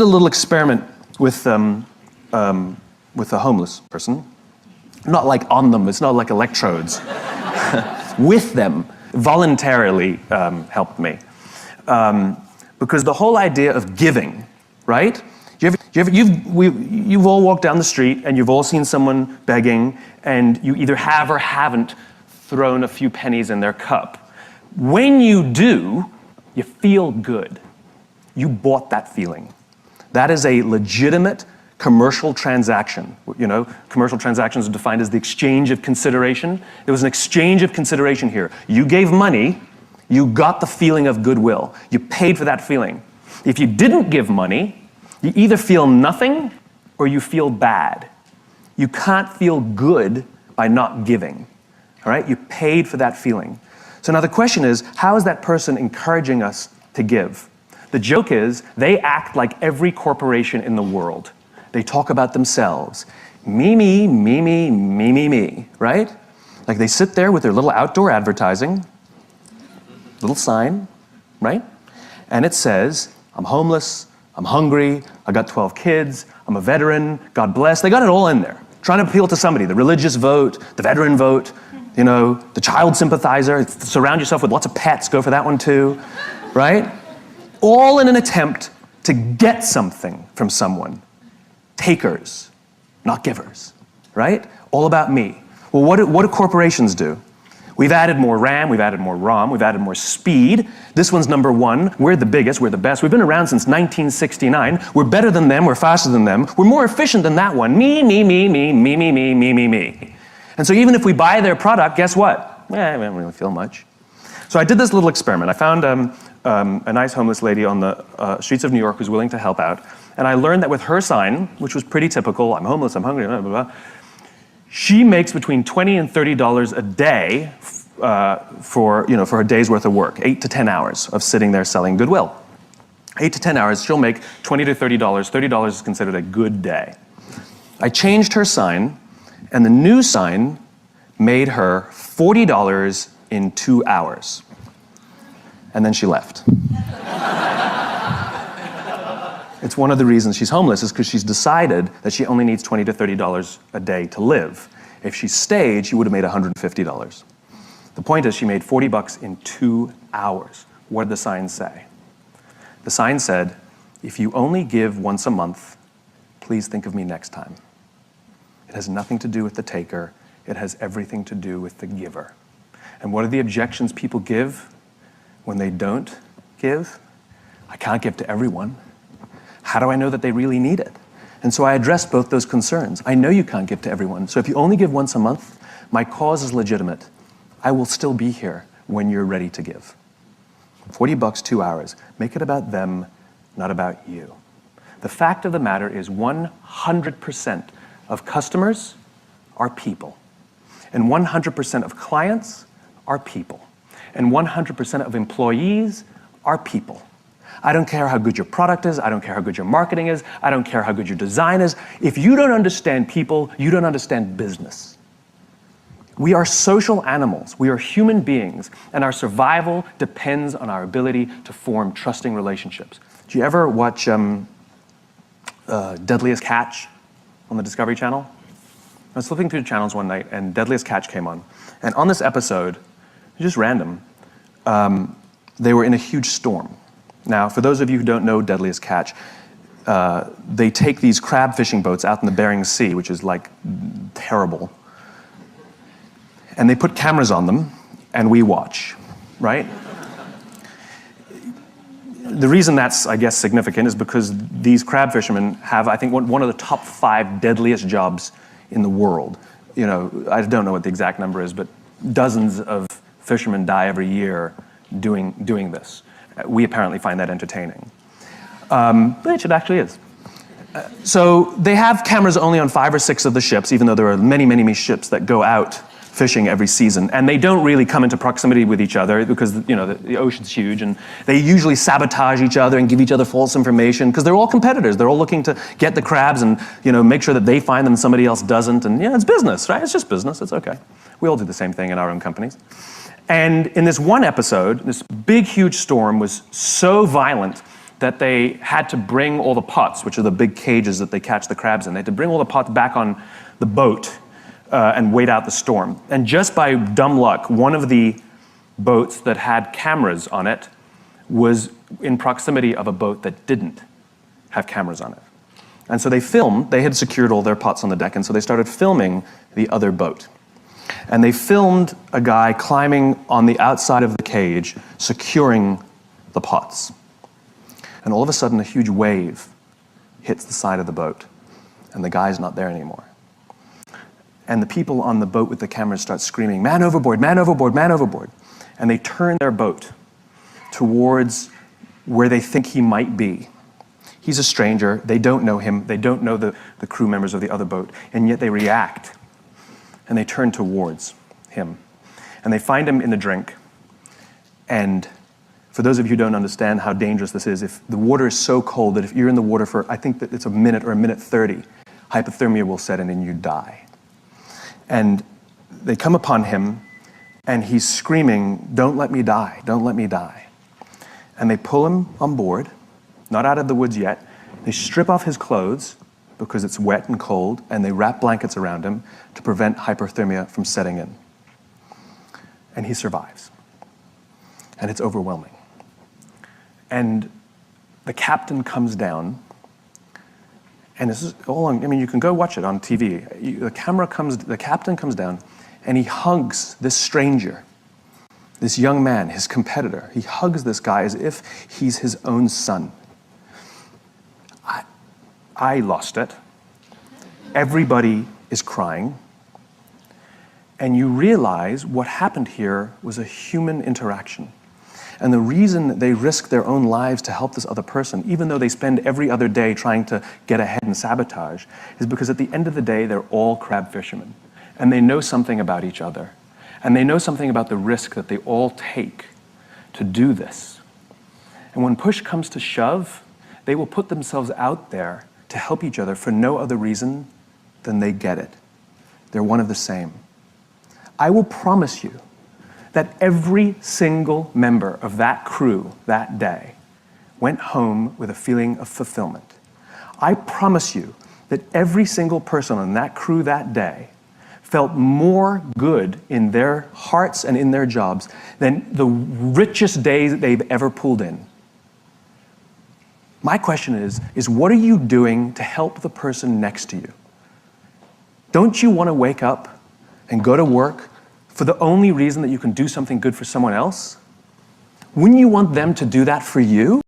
a little experiment with a homeless person. Not like on them, it's not like electrodes. With them, voluntarily helped me. Because the whole idea of giving, right? You've all walked down the street and you've all seen someone begging, and you either have or haven't thrown a few pennies in their cup. When you do, you feel good. You bought that feeling. That is a legitimate commercial transaction. You know, commercial transactions are defined as the exchange of consideration. There was an exchange of consideration here. You gave money, you got the feeling of goodwill. You paid for that feeling. If you didn't give money, you either feel nothing or you feel bad. You can't feel good by not giving. All right? You paid for that feeling. So now the question is, how is that person encouraging us to give? The joke is, they act like every corporation in the world. They talk about themselves. Me, me, me, me, me, me, me, right? Like they sit there with their little outdoor advertising, little sign, right? And it says, I'm homeless, I'm hungry, I got 12 kids, I'm a veteran, God bless. They got it all in there. Trying to appeal to somebody, the religious vote, the veteran vote, you know, the child sympathizer. Surround yourself with lots of pets, go for that one too, right? All in an attempt to get something from someone. Takers, not givers, right? All about me. Well, what do corporations do? We've added more RAM, we've added more ROM, we've added more speed. This one's number one. We're the biggest, we're the best. We've been around since 1969. We're better than them, we're faster than them. We're more efficient than that one. Me, me, me, me, me, me, me, me, me, me. And so even if we buy their product, guess what? We don't really feel much. So I did this little experiment. I found a nice homeless lady on the streets of New York who's willing to help out. And I learned that with her sign, which was pretty typical, I'm homeless, I'm hungry, blah, blah, blah, she makes between $20 and $30 a day for her day's worth of work, 8 to 10 hours of sitting there selling goodwill. 8 to 10 hours, she'll make $20 to $30. $30 is considered a good day. I changed her sign, and the new sign made her $40 in 2 hours. And then she left. It's one of the reasons she's homeless is because she's decided that she only needs $20 to $30 a day to live. If she stayed, she would have made $150. The point is she made $40 in 2 hours. What did the sign say? The sign said, if you only give once a month, please think of me next time. It has nothing to do with the taker. It has everything to do with the giver. And what are the objections people give when they don't give? I can't give to everyone. How do I know that they really need it? And so I addressed both those concerns. I know you can't give to everyone. So if you only give once a month, my cause is legitimate. I will still be here when you're ready to give. $40, 2 hours. Make it about them, not about you. The fact of the matter is 100% of customers are people. And 100% of clients are people. And 100% of employees are people. I don't care how good your product is, I don't care how good your marketing is, I don't care how good your design is. If you don't understand people, you don't understand business. We are social animals, we are human beings, and our survival depends on our ability to form trusting relationships. Do you ever watch Deadliest Catch on the Discovery Channel? I was flipping through the channels one night and Deadliest Catch came on. And on this episode, just random, they were in a huge storm. Now, for those of you who don't know Deadliest Catch, they take these crab fishing boats out in the Bering Sea, which is like terrible. And they put cameras on them, and we watch, right? The reason that's, I guess, significant is because these crab fishermen have, I think, one of the top 5 deadliest jobs in the world. You know, I don't know what the exact number is, but dozens of fishermen die every year doing this. We apparently find that entertaining, which it actually is. So they have cameras only on 5 or 6 of the ships, even though there are many, many, many ships that go out fishing every season, and they don't really come into proximity with each other because the ocean's huge, and they usually sabotage each other and give each other false information because they're all competitors. They're all looking to get the crabs and make sure that they find them and somebody else doesn't, and it's business, right? It's just business. It's okay. We all do the same thing in our own companies. And in this one episode, this big, huge storm was so violent that they had to bring all the pots, which are the big cages that they catch the crabs in. They had to bring all the pots back on the boat and wait out the storm. And just by dumb luck, one of the boats that had cameras on it was in proximity of a boat that didn't have cameras on it. And so they had secured all their pots on the deck, and so they started filming the other boat. And they filmed a guy climbing on the outside of the cage, securing the pots. And all of a sudden, a huge wave hits the side of the boat, and the guy's not there anymore. And the people on the boat with the cameras start screaming, "Man overboard, man overboard, man overboard." And they turn their boat towards where they think he might be. He's a stranger, they don't know him, they don't know the crew members of the other boat, and yet they react, and they turn towards him. And they find him in the drink, and for those of you who don't understand how dangerous this is, if the water is so cold that if you're in the water for, I think that it's a minute or a minute 30, hypothermia will set in and you die. And they come upon him, and he's screaming, "Don't let me die, don't let me die." And they pull him on board, not out of the woods yet. They strip off his clothes because it's wet and cold, and they wrap blankets around him to prevent hypothermia from setting in. And he survives. And it's overwhelming. And the captain comes down, and this is all on, I mean, you can go watch it on TV. The captain comes down, and he hugs this stranger, this young man, his competitor. He hugs this guy as if he's his own son. I lost it. Everybody is crying. And you realize what happened here was a human interaction. And the reason they risk their own lives to help this other person, even though they spend every other day trying to get ahead and sabotage, is because at the end of the day, they're all crab fishermen. And they know something about each other. And they know something about the risk that they all take to do this. And when push comes to shove, they will put themselves out there to help each other for no other reason than they get it. They're one of the same. I will promise you that every single member of that crew that day went home with a feeling of fulfillment. I promise you that every single person on that crew that day felt more good in their hearts and in their jobs than the richest days that they've ever pulled in. My question is what are you doing to help the person next to you? Don't you want to wake up and go to work for the only reason that you can do something good for someone else? Wouldn't you want them to do that for you?